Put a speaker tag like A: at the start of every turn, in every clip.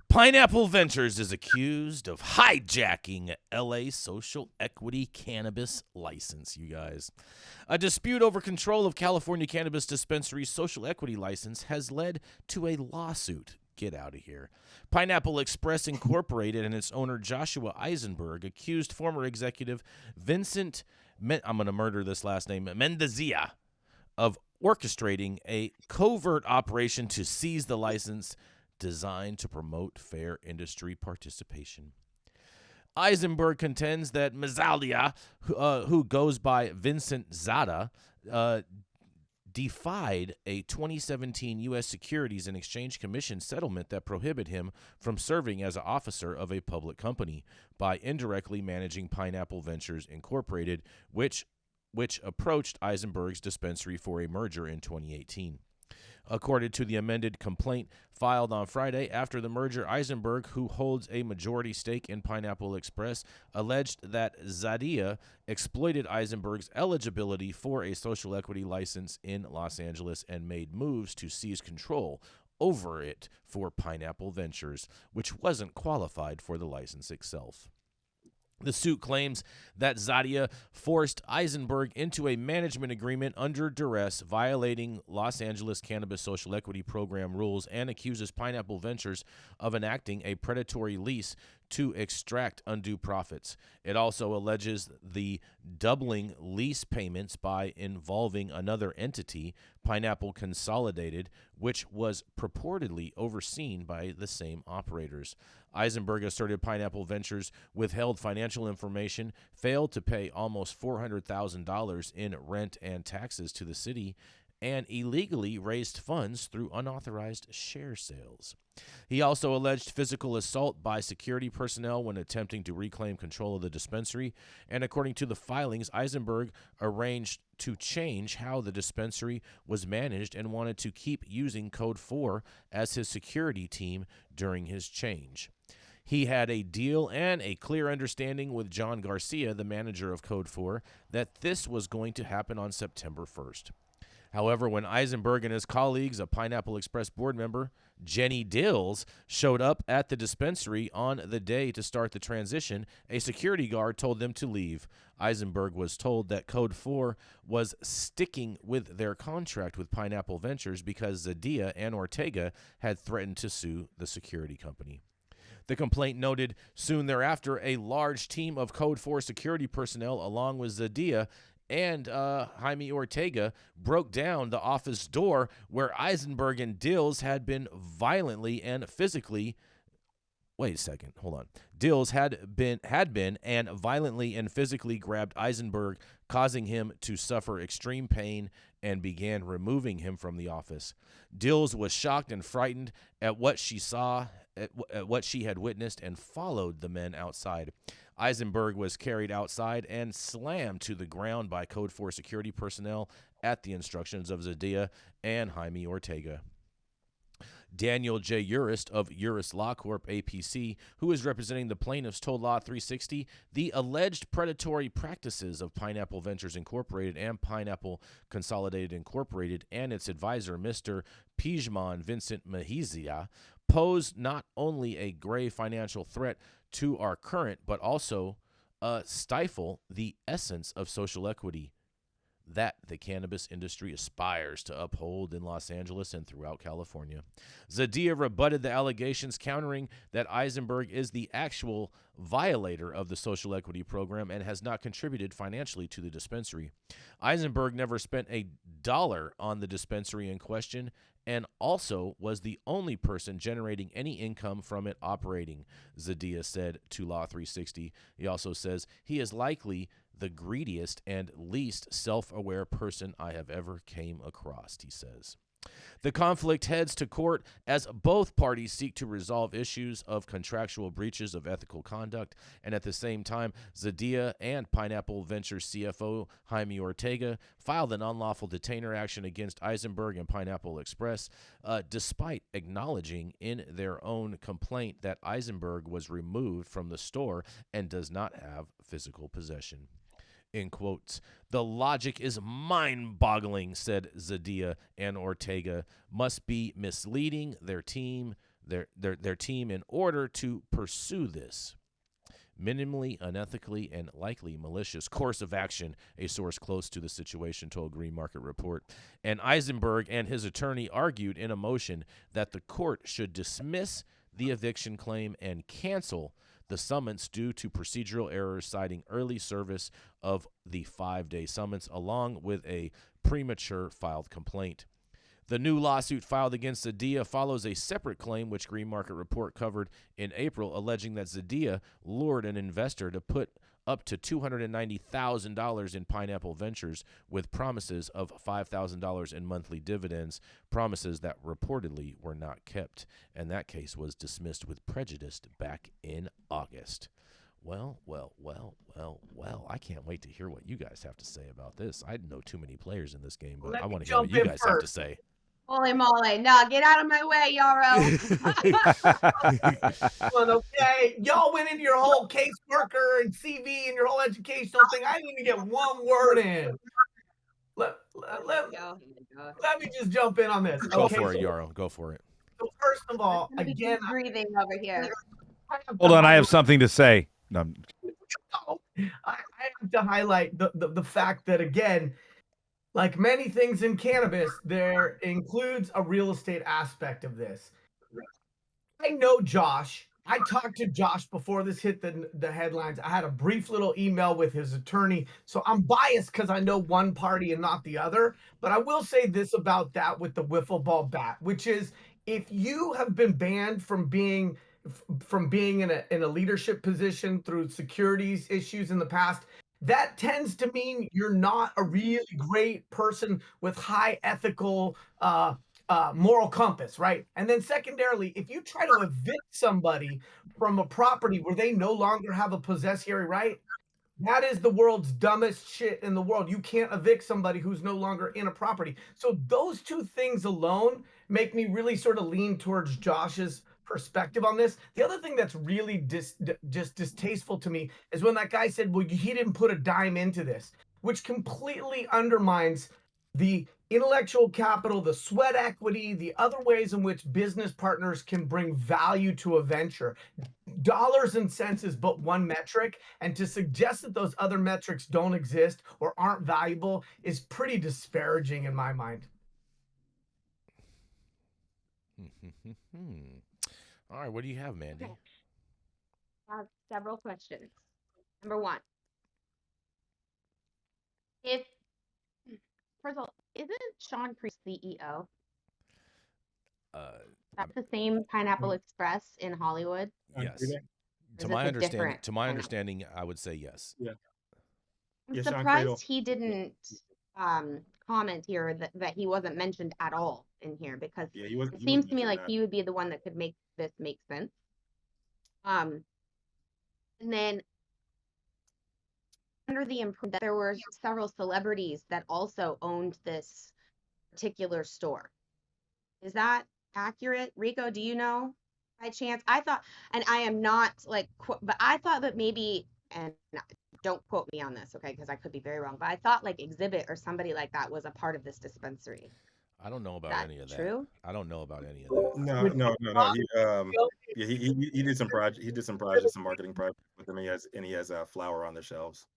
A: Pineapple Ventures is accused of hijacking LA social equity cannabis license, you guys. A dispute over control of California cannabis dispensary's social equity license has led to a lawsuit. Get out of here. Pineapple Express Incorporated and its owner Joshua Eisenberg accused former executive Vincent, I'm going to murder this last name, Mendezia, of orchestrating a covert operation to seize the license designed to promote fair industry participation. Eisenberg contends that Mazalia, who goes by Vincent Zada, defied a 2017 U.S. Securities and Exchange Commission settlement that prohibited him from serving as an officer of a public company by indirectly managing Pineapple Ventures Incorporated, which approached Eisenberg's dispensary for a merger in 2018. According to the amended complaint filed on Friday after the merger, Eisenberg, who holds a majority stake in Pineapple Express, alleged that Zadia exploited Eisenberg's eligibility for a social equity license in Los Angeles and made moves to seize control over it for Pineapple Ventures, which wasn't qualified for the license itself. The suit claims that Zadia forced Eisenberg into a management agreement under duress, violating Los Angeles Cannabis Social Equity Program rules, and accuses Pineapple Ventures of enacting a predatory lease to extract undue profits. It also alleges the doubling lease payments by involving another entity, Pineapple Consolidated, which was purportedly overseen by the same operators. Eisenberg asserted Pineapple Ventures withheld financial information, failed to pay almost $400,000 in rent and taxes to the city, and illegally raised funds through unauthorized share sales. He also alleged physical assault by security personnel when attempting to reclaim control of the dispensary, and according to the filings, Eisenberg arranged to change how the dispensary was managed and wanted to keep using Code 4 as his security team during his change. He had a deal and a clear understanding with John Garcia, the manager of Code 4, that this was going to happen on September 1st. However, when Eisenberg and his colleagues, a Pineapple Express board member, Jenny Dills, showed up at the dispensary on the day to start the transition, a security guard told them to leave. Eisenberg was told that Code 4 was sticking with their contract with Pineapple Ventures because Zadia and Ortega had threatened to sue the security company. The complaint noted soon thereafter a large team of Code 4 security personnel, along with Zadia and Jaime Ortega, broke down the office door where Eisenberg and Dills had been violently and physically. Wait a second, hold on. Dills had been and violently and physically grabbed Eisenberg, causing him to suffer extreme pain, and began removing him from the office. Dills was shocked and frightened at what she saw, at what she had witnessed, and followed the men outside. Eisenberg was carried outside and slammed to the ground by Code 4 security personnel at the instructions of Zadia and Jaime Ortega. Daniel J. Urist of Urist Law Corp. APC, who is representing the plaintiffs, told Law 360 the alleged predatory practices of Pineapple Ventures Incorporated and Pineapple Consolidated Incorporated and its advisor, Mr. Pijman Vincent Mejizia, pose not only a grave financial threat to our current, but also stifle the essence of social equity that the cannabis industry aspires to uphold in Los Angeles and throughout California. Zadia rebutted the allegations, countering that Eisenberg is the actual violator of the social equity program and has not contributed financially to the dispensary. Eisenberg never spent a dollar on the dispensary in question and also was the only person generating any income from it operating, Zadia said to Law 360. He also says he is likely the greediest and least self-aware person I have ever came across, he says. The conflict heads to court as both parties seek to resolve issues of contractual breaches of ethical conduct, and at the same time, Zadia and Pineapple Ventures CFO Jaime Ortega filed an unlawful detainer action against Eisenberg and Pineapple Express, despite acknowledging in their own complaint that Eisenberg was removed from the store and does not have physical possession. In quotes, the logic is mind-boggling, said Zadia, and Ortega must be misleading their team. their team in order to pursue this minimally unethically and likely malicious course of action, a source close to the situation told Green Market Report. And Eisenberg and his attorney argued in a motion that the court should dismiss the eviction claim and cancel the summons due to procedural errors, citing early service of the 5-day summons along with a premature filed complaint. The new lawsuit filed against Zedea follows a separate claim which Green Market Report covered in April, alleging that Zedea lured an investor to put up to $290,000 in Pineapple Ventures with promises of $5,000 in monthly dividends, promises that reportedly were not kept. And that case was dismissed with prejudice back in August. Well, I can't wait to hear what you guys have to say about this. I know too many players in this game, but I want to hear what you guys have to say.
B: Holy moly. No, get out of my way, Yarrow.
C: Okay, y'all went into your whole caseworker and CV and your whole educational thing. I didn't even get one word in. Let me just jump in on this.
A: Go for it, Yarrow. Go for it.
C: So first of all, again,
B: breathing over here.
D: Hold on, I have something to say. No.
C: I have to highlight the fact that, again, like many things in cannabis, there includes a real estate aspect of this. I know Josh. I talked to Josh before this hit the headlines. I had a brief little email with his attorney. So I'm biased because I know one party and not the other. But I will say this about that with the wiffle ball bat, which is if you have been banned from being in a leadership position through securities issues in the past, that tends to mean you're not a really great person with high ethical moral compass, right? And then secondarily, if you try to evict somebody from a property where they no longer have a possessory right, that is the world's dumbest shit in the world. You can't evict somebody who's no longer in a property. So those two things alone make me really sort of lean towards Josh's perspective on this. The other thing that's really just distasteful to me is when that guy said, well, he didn't put a dime into this, which completely undermines the intellectual capital, the sweat equity, the other ways in which business partners can bring value to a venture. Dollars and cents is but one metric, and to suggest that those other metrics don't exist or aren't valuable is pretty disparaging in my mind.
A: All right, what do you have, Mandy?
B: Okay. I have several questions. Number one, first of all, isn't Sean Priest CEO? That's the same Pineapple Express in Hollywood.
A: Yes. To my understanding, I would say yes.
E: Yeah.
B: I'm surprised he didn't comment here that he wasn't mentioned at all in here, because it seems to me like he would be the one that could make this make sense. And then under the impression that there were several celebrities that also owned this particular store. Is that accurate? Rico, do you know by chance? I thought, and I am not but I thought that maybe, and don't quote me on this, okay, because I could be very wrong, but I thought like Exhibit or somebody like that was a part of this dispensary.
A: I don't know about any of that.
B: True?
A: I don't know about any of that.
E: No. He did some project. He did some projects, some marketing projects with them. He has flour on the shelves.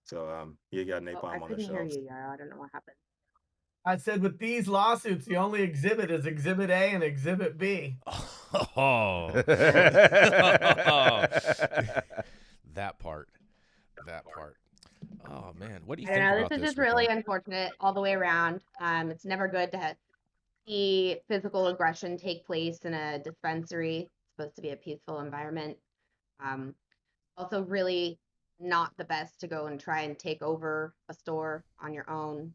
E: So he got napalm on the shelves.
B: I couldn't hear you, Yara. I don't know what happened.
C: I said with these lawsuits, the only exhibit is Exhibit A and Exhibit B.
A: Oh. That part. Oh man, what do you think about this?
B: This is just really unfortunate all the way around. It's never good to see physical aggression take place in a dispensary. It's supposed to be a peaceful environment. Also really not the best to go and try and take over a store on your own,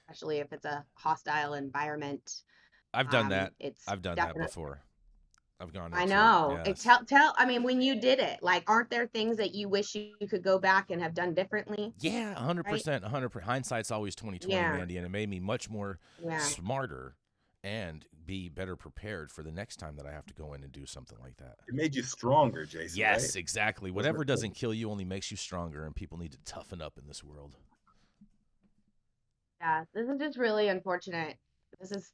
B: especially if it's a hostile environment.
A: I've done that. I've done that before. I've gone.
B: I know. Yes. I mean, when you did it, aren't there things that you wish you could go back and have done differently?
A: Yeah, 100%. 100%. Hindsight's always 20/20, Mandy, and it made me much more smarter and be better prepared for the next time that I have to go in and do something like that.
E: It made you stronger, Jason.
A: Yes,
E: right?
A: Exactly. Whatever doesn't kill you only makes you stronger, and people need to toughen up in this world.
B: Yeah, this is just really unfortunate. This is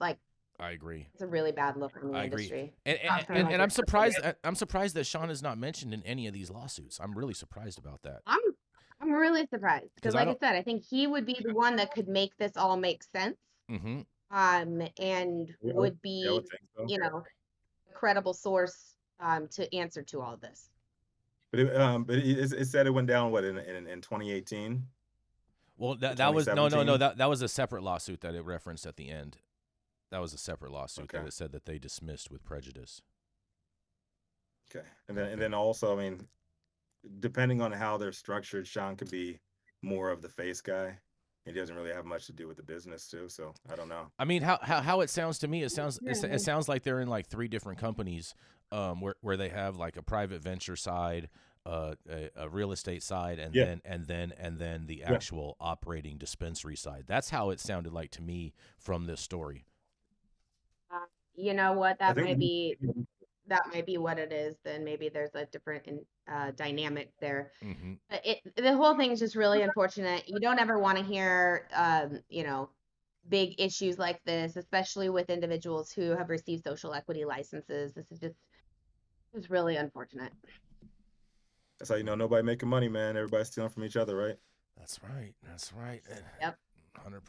A: I agree.
B: It's a really bad look on the
A: I agree.
B: industry.
A: And,
B: Not
A: and,
B: like
A: and I'm
B: it's-
A: surprised. I'm surprised that Sean is not mentioned in any of these lawsuits. I'm really surprised about that.
B: I'm really surprised
A: 'Cause
B: because,
A: I
B: like I
A: don't-
B: said, I think he would be the one that could make this all make sense.
A: Mm-hmm.
B: And
E: Yeah,
B: would
E: I
B: be,
E: would think so.
B: you know, a credible source to answer to all this.
E: But it said it went down what in 2018.
A: Well, that was no.
E: 2017?
A: That was a separate lawsuit that it referenced at the end. That was a separate lawsuit that
E: Okay.
A: it said that they dismissed with prejudice.
E: Okay, and then also, I mean, depending on how they're structured, Sean could be more of the face guy. He doesn't really have much to do with the business too, so I don't know.
A: I mean, how it sounds to me, it sounds like they're in like 3 different companies, where they have like a private venture side, a real estate side, and
E: Yeah.
A: then the actual operating dispensary side. That's how it sounded like to me from this story.
B: You know what?
E: I
B: That
E: think
B: might be what it is. Then maybe there's a different dynamic there.
A: Mm-hmm.
B: But the whole thing is just really unfortunate. You don't ever want to hear, you know, big issues like this, especially with individuals who have received social equity licenses. This is just really unfortunate.
E: that's how you know nobody making money, man. Everybody's stealing from each other, right?
A: That's right. That's right.
B: Yep.